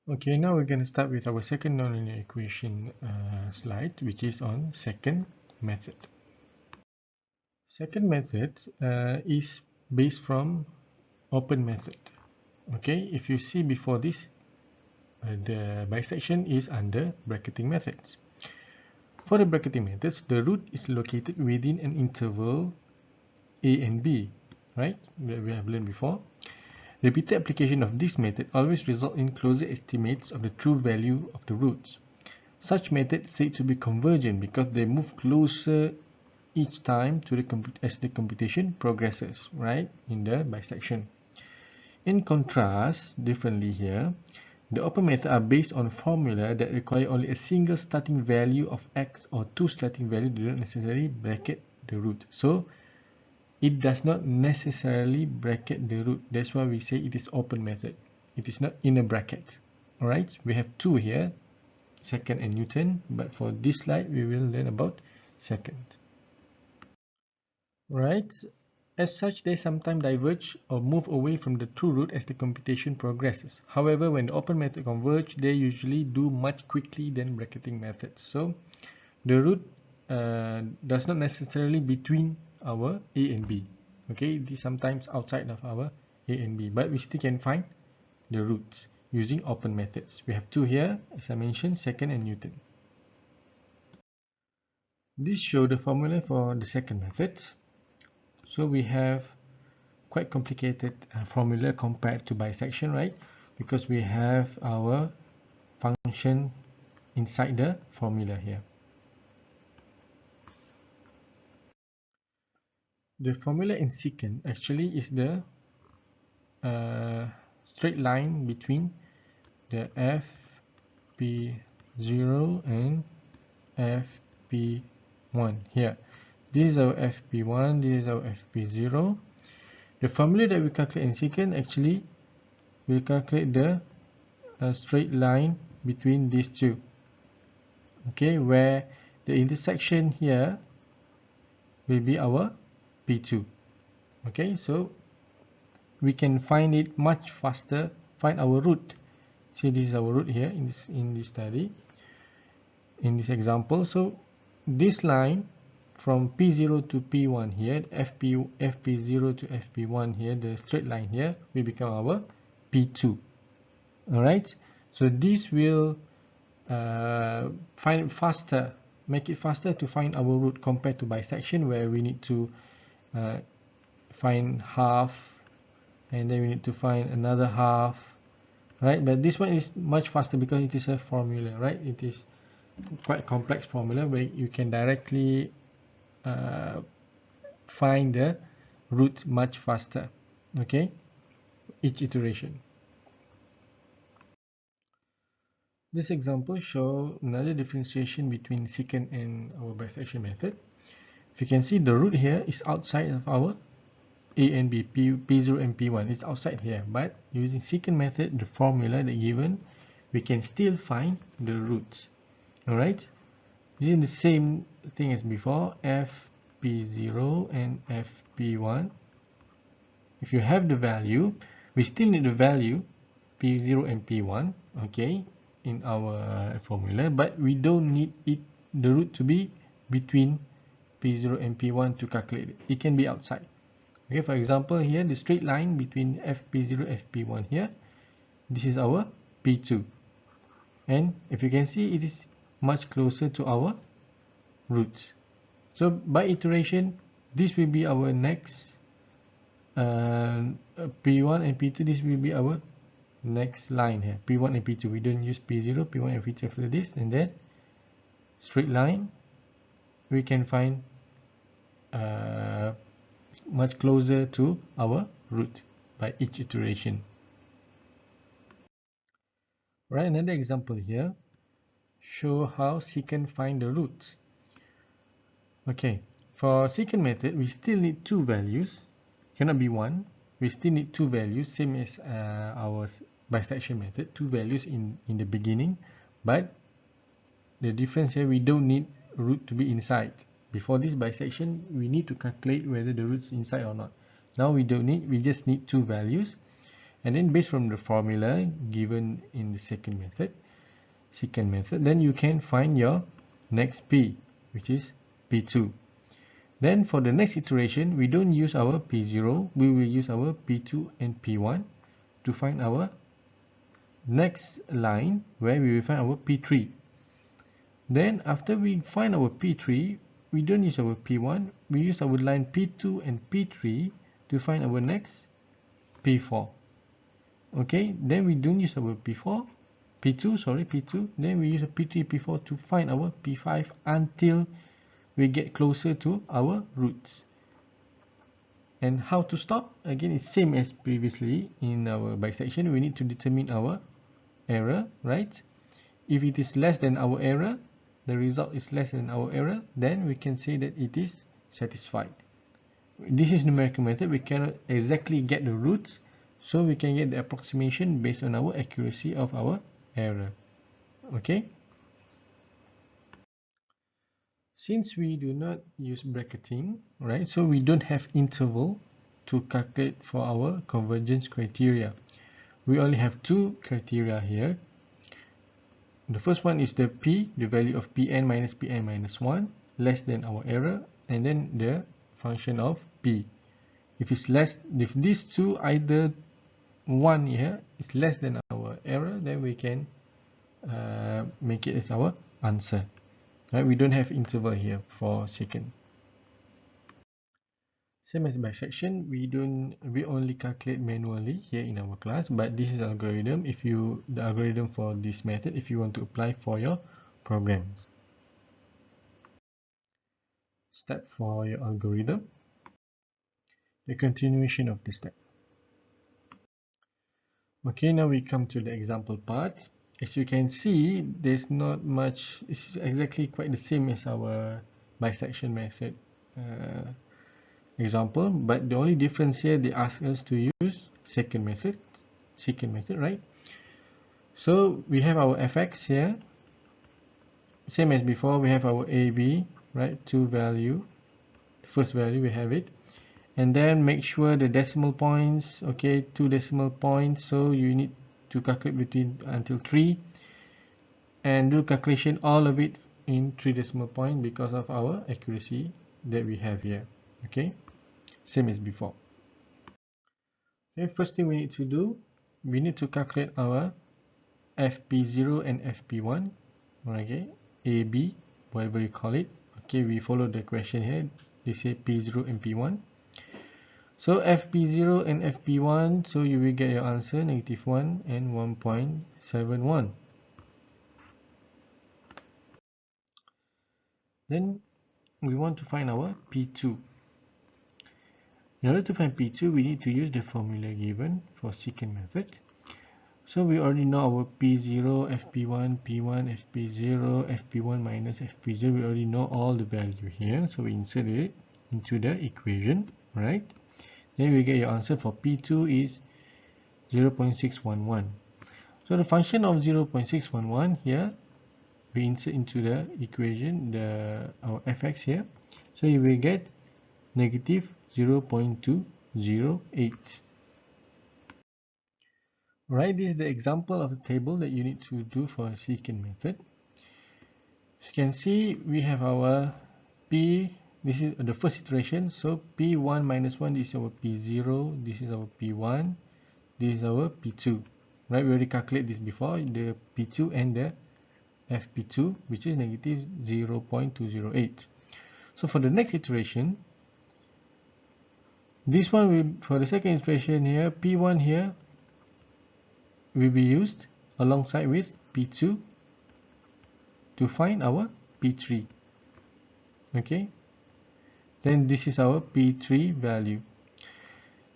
Okay, now we're going to start with our second nonlinear equation slide, which is on secant method. Second method is based from open method. Okay, if you see before this, the bisection is under bracketing methods. For the bracketing methods, the root is located within an interval a and b, right? We have learned before. Repeated application of this method always result in closer estimates of the true value of the roots. Such methods said to be convergent because they move closer each time to as the computation progresses, right, in the bisection. In contrast, differently here, the open methods are based on formula that require only a single starting value of x or two starting values do not necessarily bracket the root. So it does not necessarily bracket the root. That's why we say it is open method. It is not in a bracket. Alright, we have two here, secant and Newton, but for this slide we will learn about secant. Right, as such they sometimes diverge or move away from the true root as the computation progresses. However, when the open method converge, they usually do much quickly than bracketing methods. So the root does not necessarily between our a and b. Okay, it is sometimes outside of our a and b, but we still can find the roots using open methods. We have two here, as I mentioned, secant and Newton. This shows the formula for the second method. So we have quite complicated formula compared to bisection, right? Because we have our function inside the formula here. The formula in secant actually is the straight line between the fp0 and fp1 here. This is our fp1, this is our fp0. The formula that we calculate in secant actually will calculate the straight line between these two. Okay, where the intersection here will be our p2. Okay, so we can find it much faster, find our root. See, this is our root here in this study, in this example. So this line from p0 to p1 here, fp0 to fp1 here, the straight line here will become our p2. All right, so this will find it faster, make it faster to find our root compared to bisection, where we need to find half and then we need to find another half, right? But this one is much faster because it is a formula, right? It is quite a complex formula where you can directly find the root much faster, okay, each iteration. This example shows another differentiation between secant and our bisection method. If you can see, the root here is outside of our a and b, p0 and p1. It's outside here, but using secant method, the formula that given, we can still find the roots. Alright, using the same thing as before, fp0 and fp1. If you have the value, we still need the value p0 and p1, okay, in our formula, but we don't need the root to be between p0 and p1 to calculate it. It can be outside. Okay, for example, here the straight line between fp0 and fp1 here, this is our p2, and if you can see, it is much closer to our roots. So by iteration, this will be our next p1 and p2. This will be our next line here, p1 and p2. We don't use p0, p1 and p2 after this, and then straight line we can find much closer to our root by each iteration. Right, another example here show how secant find the roots. Okay, for secant method we still need two values, cannot be one. We still need two values, same as our bisection method, two values in the beginning, but the difference here, we don't need root to be inside. Before this bisection, we need to calculate whether the root's inside or not. Now we don't need, we just need two values, and then based from the formula given in the second method, secant method, then you can find your next p, which is p2. Then for the next iteration, we don't use our p0, we will use our p2 and p1 to find our next line where we will find our p3. Then after we find our p3, we don't use our p1, we use our line p2 and p3 to find our next p4. Okay, then we don't use our p2, then we use a p3, p4 to find our p5 until we get closer to our roots. And how to stop? Again, it's same as previously in our bisection. We need to determine our error, right? If it is less than our error, the result is less than our error, then we can say that it is satisfied. This is numerical method. We cannot exactly get the roots, so we can get the approximation based on our accuracy of our error. Okay? Since we do not use bracketing, right, so we don't have interval to calculate for our convergence criteria. We only have two criteria here. The first one is the p, the value of pn minus 1, less than our error, and then the function of p. If it's less, if these two, either one here is less than our error, then we can make it as our answer. Right? We don't have interval here for secant. Same as bisection, we only calculate manually here in our class, but this is algorithm. If you the algorithm for this method, if you want to apply for your programs. Step for your algorithm. The continuation of the step. Okay, now we come to the example part. As you can see, there's not much. It's exactly quite the same as our bisection method example, but the only difference here, they ask us to use secant method, right? So we have our fx here, same as before. We have our ab, right? Two value, first value we have it, and then make sure the decimal points, okay, 2 decimal points, so you need to calculate between until 3 and do calculation all of it in 3 decimal point because of our accuracy that we have here. Okay, same as before. Okay, first thing we need to do, we need to calculate our fp0 and fp1. Okay, ab, whatever you call it. Okay, we follow the question here. They say p0 and p1. So fp0 and fp1, so you will get your answer -1 and 1.71. Then we want to find our p2. In order to find p2, we need to use the formula given for secant method. So we already know our p0, fp1, p1, fp0, fp1 minus fp0. We already know all the value here, so we insert it into the equation, right? Then we get your answer for p2 is 0.611. So the function of 0.611 here, we insert into the equation our fx here. So you will get negative 0.208. Right, this is the example of the table that you need to do for a secant method. As you can see, we have our p, this is the first iteration, so p1 minus 1, this is our p0, this is our p1, this is our p2. Right, we already calculated this before, the p2 and the fp2, which is negative 0.208. So for the next iteration, this one will, for the second iteration here, p1 here will be used alongside with p2 to find our p3. Okay, then this is our p3 value.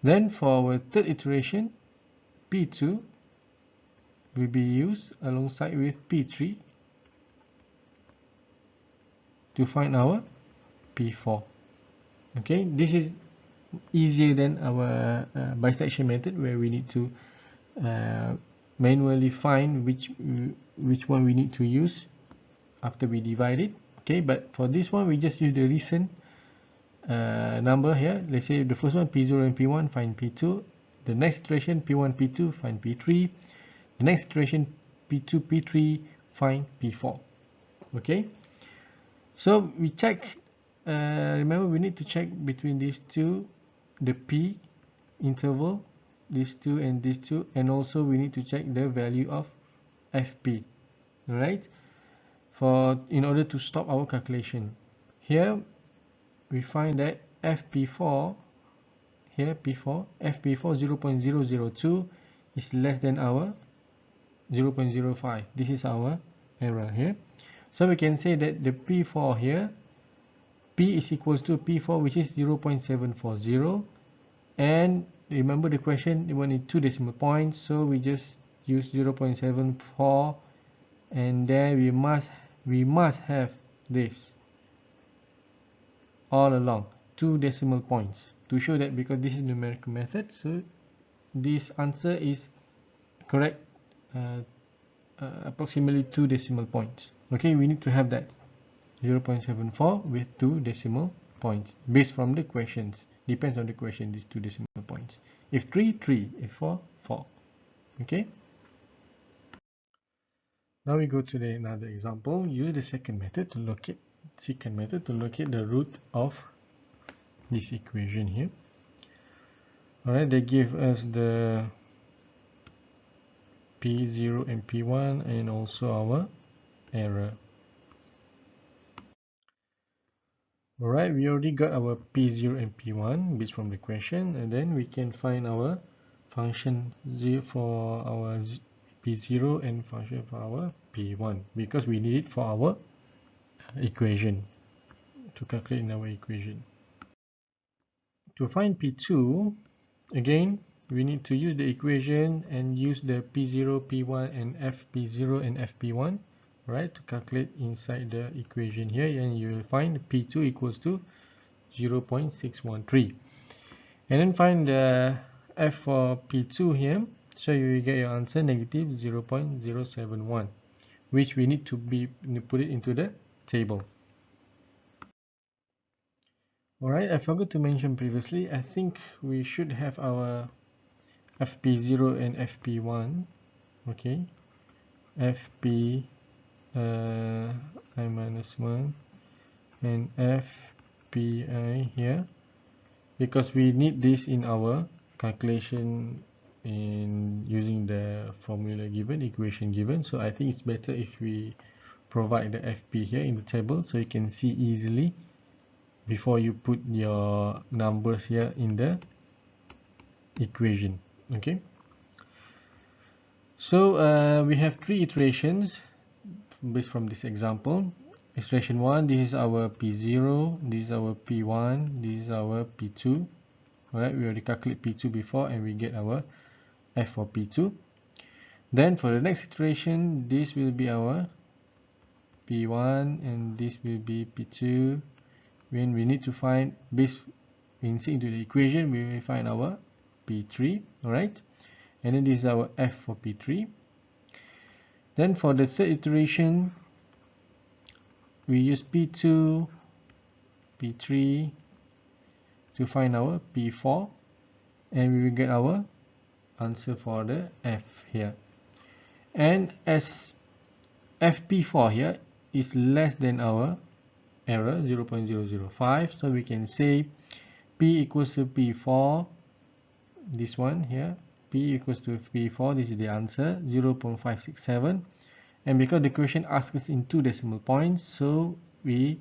Then for our third iteration, p2 will be used alongside with p3 to find our p4. Okay, this is easier than our bisection method, where we need to manually find which one we need to use after we divide it. Okay, but for this one, we just use the recent number here. Let's say the first one p0 and p1, find p2. The next iteration P1, P2, find P3. The next iteration P2, P3, find P4. Okay, so we check, remember we need to check between these two, the P interval, these two and these two, and also we need to check the value of FP, right, in order to stop our calculation. Here we find that FP4, here P4, FP4 0.002 is less than our 0.05. This is our error here. So we can say that the P4 here, P is equals to P4, which is 0.740, and remember the question, we need 2 decimal points, so we just use 0.74, and then we must have this all along 2 decimal points to show that, because this is numerical method, so this answer is correct, approximately 2 decimal points. Okay, we need to have that 0.74 with 2 decimal points based from the questions. Depends on the question, these 2 decimal points. If 3, 3. If 4, 4. Okay. Now we go to another example. Use the secant method to locate the root of this equation here. Alright, they give us the P0 and P1 and also our error. Alright, we already got our P0 and P1 based from the question, and then we can find our function for our P0 and function for our P1, because we need it for our equation, to calculate in our equation. To find P2, again, we need to use the equation and use the P0, P1 and FP0 and FP1, right, to calculate inside the equation here, and you will find P2 equals to 0.613, and then find the F for P2 here, so you will get your answer negative 0.071, which we need to put it into the table. Alright, I forgot to mention previously, I think we should have our FP0 and FP1, okay, FP I minus 1 and FPI here, because we need this in our calculation in using the formula given, equation given. So I think it's better if we provide the FP here in the table, so you can see easily before you put your numbers here in the equation. Okay, so we have 3 iterations based from this example. Iteration 1, this is our P0, this is our P1, this is our P2. Alright, we already calculate P2 before and we get our F for P2. Then for the next iteration, this will be our P1 and this will be P2. When we need to find, based insert into the equation, we will find our P3. Alright, and then this is our F for P3. Then for the third iteration, we use P2, P3 to find our P4, and we will get our answer for the F here. And as FP4 here is less than our error 0.005, so we can say P equals to P4, this one here, P equals to P4, this is the answer, 0.567, and because the question asks us in 2 decimal points, so we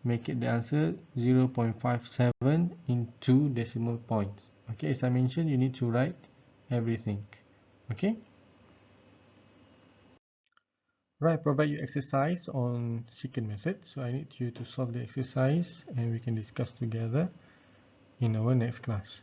make it the answer 0.57 in 2 decimal points. Okay, as I mentioned, you need to write everything. Okay, right, provide you exercise on secant method, so I need you to solve the exercise and we can discuss together in our next class.